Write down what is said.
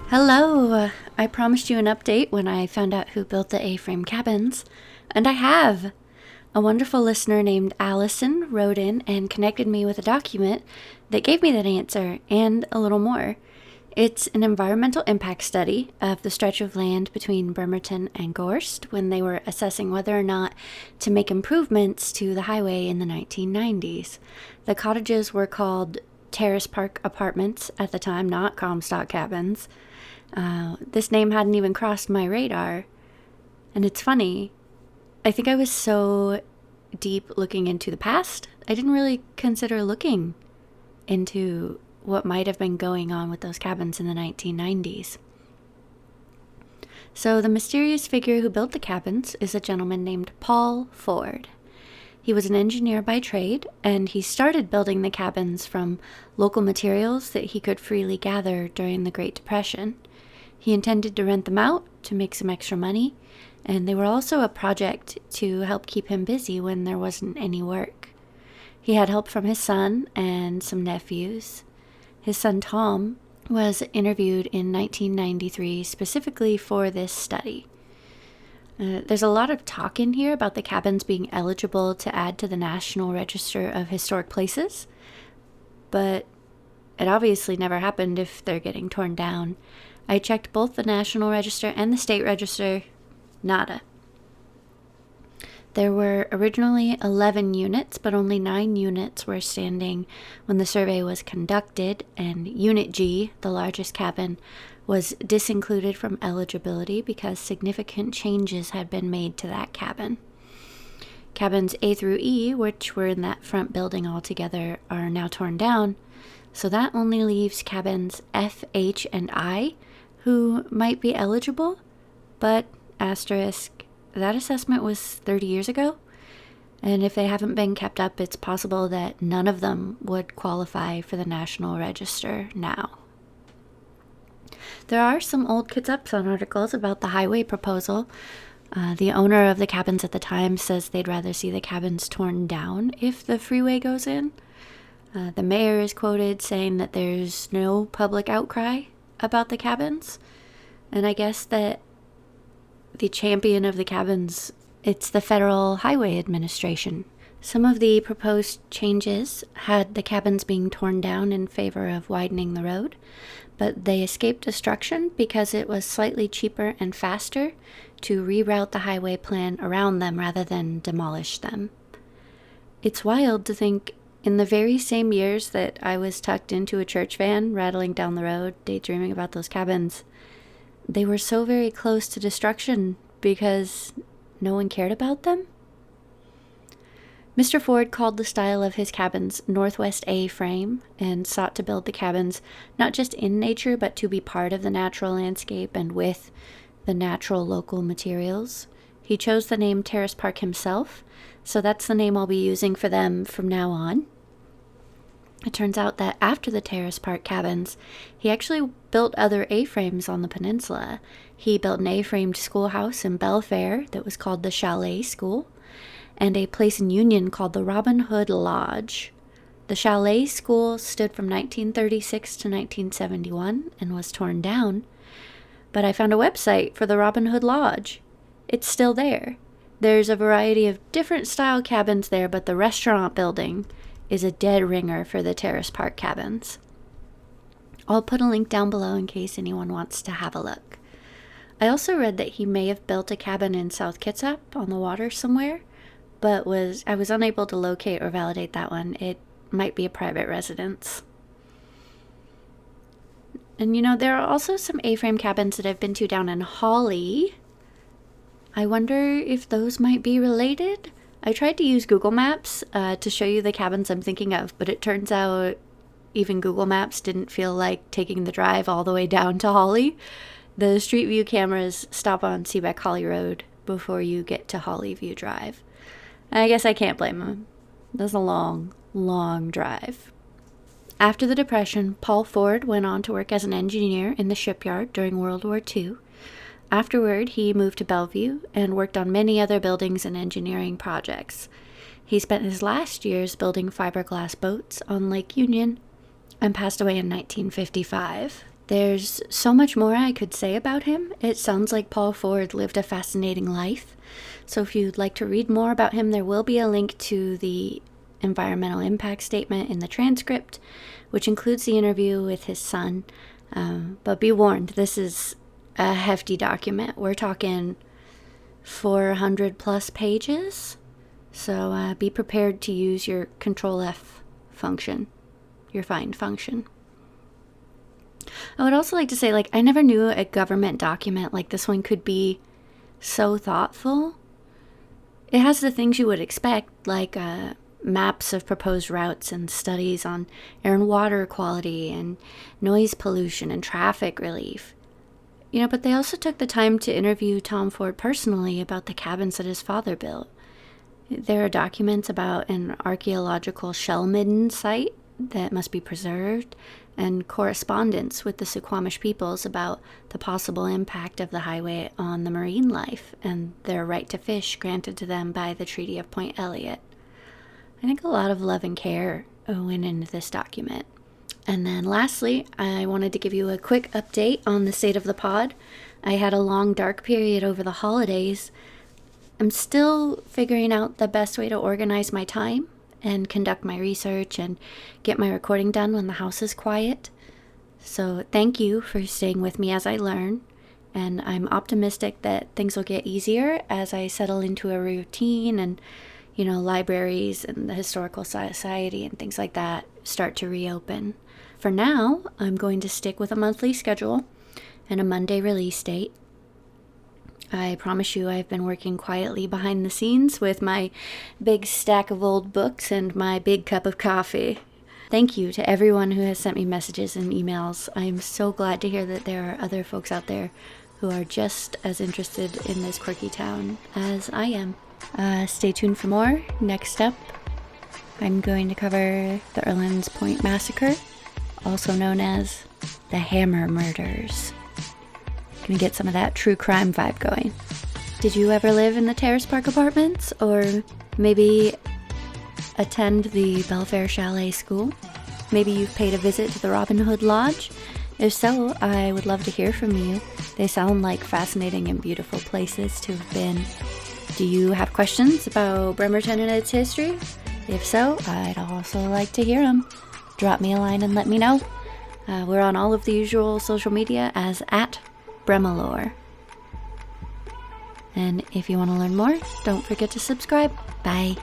Hello! I promised you an update when I found out who built the A-frame cabins, and I have! A wonderful listener named Allison wrote in and connected me with a document that gave me that answer and a little more. It's an environmental impact study of the stretch of land between Bremerton and Gorst when they were assessing whether or not to make improvements to the highway in the 1990s. The cottages were called Terrace Park Apartments at the time, not Comstock Cabins. This name hadn't even crossed my radar. And it's funny, I think I was so deep looking into the past, I didn't really consider looking into what might have been going on with those cabins in the 1990s. So the mysterious figure who built the cabins is a gentleman named Paul Ford. He was an engineer by trade, and he started building the cabins from local materials that he could freely gather during the Great Depression. He intended to rent them out to make some extra money, and they were also a project to help keep him busy when there wasn't any work. He had help from his son and some nephews. His son Tom was interviewed in 1993 specifically for this study. There's a lot of talk in here about the cabins being eligible to add to the National Register of Historic Places, but it obviously never happened if they're getting torn down. I checked both the National Register and the State Register. Nada. There were originally 11 units, but only 9 units were standing when the survey was conducted, and Unit G, the largest cabin, was disincluded from eligibility because significant changes had been made to that cabin. Cabins A through E, which were in that front building altogether, are now torn down, so that only leaves cabins F, H, and I, who might be eligible, but asterisk, that assessment was 30 years ago, and if they haven't been kept up, it's possible that none of them would qualify for the National Register now. There are some old Kids Up Sun articles about the highway proposal. The owner of the cabins at the time says they'd rather see the cabins torn down if the freeway goes in. The mayor is quoted saying that there's no public outcry about the cabins, and I guess that the champion of the cabins, it's the Federal Highway Administration. Some of the proposed changes had the cabins being torn down in favor of widening the road, but they escaped destruction because it was slightly cheaper and faster to reroute the highway plan around them rather than demolish them. It's wild to think in the very same years that I was tucked into a church van rattling down the road, daydreaming about those cabins, they were so very close to destruction because no one cared about them. Mr. Ford called the style of his cabins Northwest A-frame and sought to build the cabins not just in nature but to be part of the natural landscape and with the natural local materials. He chose the name Terrace Park himself, so that's the name I'll be using for them from now on. It turns out that after the Terrace Park cabins, he actually built other A-frames on the peninsula. He built an A-framed schoolhouse in Belfair that was called the Chalet School, and a place in Union called the Robin Hood Lodge. The Chalet School stood from 1936 to 1971 and was torn down, but I found a website for the Robin Hood Lodge. It's still there. There's a variety of different style cabins there, but the restaurant building is a dead ringer for the Terrace Park cabins. I'll put a link down below in case anyone wants to have a look. I also read that he may have built a cabin in South Kitsap on the water somewhere, but I was unable to locate or validate that one. It might be a private residence. And there are also some A-frame cabins that I've been to down in Hawley. I wonder if those might be related. I tried to use Google Maps to show you the cabins I'm thinking of, but it turns out even Google Maps didn't feel like taking the drive all the way down to Hawley. The Street View cameras stop on Seabeck Hawley Road before you get to Hawley View Drive. I guess I can't blame them. That's a long, long drive. After the Depression, Paul Ford went on to work as an engineer in the shipyard during World War II. Afterward, he moved to Bellevue and worked on many other buildings and engineering projects. He spent his last years building fiberglass boats on Lake Union and passed away in 1955. There's so much more I could say about him. It sounds like Paul Ford lived a fascinating life. So if you'd like to read more about him, there will be a link to the environmental impact statement in the transcript, which includes the interview with his son. But be warned, this is a hefty document. We're talking 400 plus pages. So be prepared to use your Control F function, your find function. I would also like to say, I never knew a government document like this one could be so thoughtful. It has the things you would expect, like maps of proposed routes and studies on air and water quality and noise pollution and traffic relief. But they also took the time to interview Tom Ford personally about the cabins that his father built. There are documents about an archaeological shell midden site that must be preserved, and correspondence with the Suquamish peoples about the possible impact of the highway on the marine life and their right to fish granted to them by the Treaty of Point Elliott. I think a lot of love and care went into this document. And then lastly, I wanted to give you a quick update on the state of the pod. I had a long dark period over the holidays. I'm still figuring out the best way to organize my time and conduct my research and get my recording done when the house is quiet. So thank you for staying with me as I learn, and I'm optimistic that things will get easier as I settle into a routine and, libraries and the Historical Society and things like that start to reopen. For now, I'm going to stick with a monthly schedule and a Monday release date. I promise you I've been working quietly behind the scenes with my big stack of old books and my big cup of coffee. Thank you to everyone who has sent me messages and emails. I am so glad to hear that there are other folks out there who are just as interested in this quirky town as I am. Stay tuned for more. Next up, I'm going to cover the Erlands Point Massacre, also known as the Hammer Murders. Gonna get some of that true crime vibe going. Did you ever live in the Terrace Park Apartments, or maybe attend the Belfair Chalet School? Maybe you've paid a visit to the Robin Hood Lodge? If so, I would love to hear from you. They sound like fascinating and beautiful places to have been. Do you have questions about Bremerton and its history? If so, I'd also like to hear them. Drop me a line and let me know. We're on all of the usual social media as @Bremelore. And if you want to learn more, don't forget to subscribe. Bye.